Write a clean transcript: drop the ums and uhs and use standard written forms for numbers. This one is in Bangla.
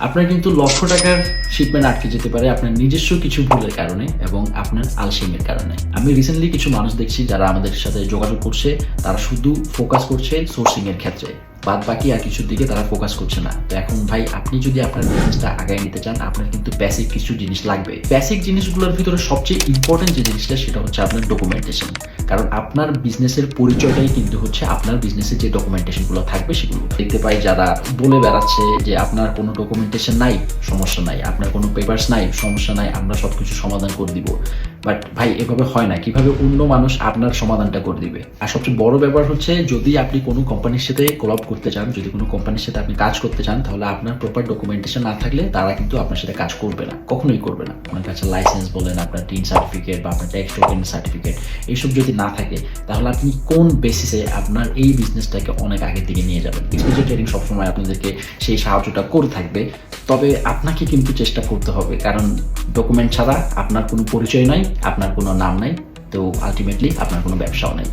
আপনার কিন্তু লক্ষ টাকার শিপমেন্ট আটকে যেতে পারে আপনার নিজস্ব কিছু ভুলের কারণে এবং আপনার আলসেমির কারণে। আমি রিসেন্টলি কিছু মানুষ দেখছি যারা আমাদের সাথে যোগাযোগ করছে, তারা শুধু ফোকাস করছে সোর্সিং এর ক্ষেত্রে, বাদ বাকি আর কিছুর দিকে তারা ফোকাস করছে না। তো এখন ভাই আপনি যদি আপনার বিজনেসটা আগায় নিতে চান, আপনার কিন্তু বেসিক কিছু জিনিস লাগবে। বেসিক জিনিসগুলোর ভিতরে সবচেয়ে ইম্পর্টেন্ট যে জিনিসটা সেটা হচ্ছে আপনার ডকুমেন্টেশন। কারণ আপনার বিজনেসের পরিচয়টাই কিন্তু হচ্ছে আপনার বিজনেসের যে ডকুমেন্টেশনগুলো থাকবে সেগুলো। দেখতে পাই যারা বলে বেড়াচ্ছে যে আপনার কোনো ডকুমেন্টেশন নাই, সমস্যা নাই, আপনার কোনো পেপারস নাই, সমস্যা নাই, আমরা সবকিছু সমাধান করে দিব। বাট ভাই এভাবে হয় না। কিভাবে অন্য মানুষ আপনার সমাধানটা করে দিবে? আর সবচেয়ে বড় ব্যাপার হচ্ছে যদি আপনি কোনো কোম্পানির সাথে কোলাব করতে চান, যদি কোনো কোম্পানির সাথে আপনি কাজ করতে চান, তাহলে আপনার প্রপার ডকুমেন্টেশন না থাকলে তারা কিন্তু আপনার সাথে কাজ করবে না, কখনোই করবে না। আপনার কাছে লাইসেন্স বলেন, আপনার টিন সার্টিফিকেট বা আপনার ট্যাক্স টোকেন সার্টিফিকেট, এইসব যদি না থাকে তাহলে আপনি কোন বেসিসে আপনার এই বিজনেসটাকে অনেক আগের দিকে নিয়ে যাবেন? এক্সপোজার ট্রেডিং সবসময় আপনাদেরকে সেই সাহায্যটা করে থাকবে, তবে আপনাকে কিন্তু চেষ্টা করতে হবে। কারণ ডকুমেন্ট ছাড়া আপনার কোনো পরিচয় নাই, আপনার কোনো নাম নাই, তো আলটিমেটলি আপনার কোনো ব্যবসাও নাই।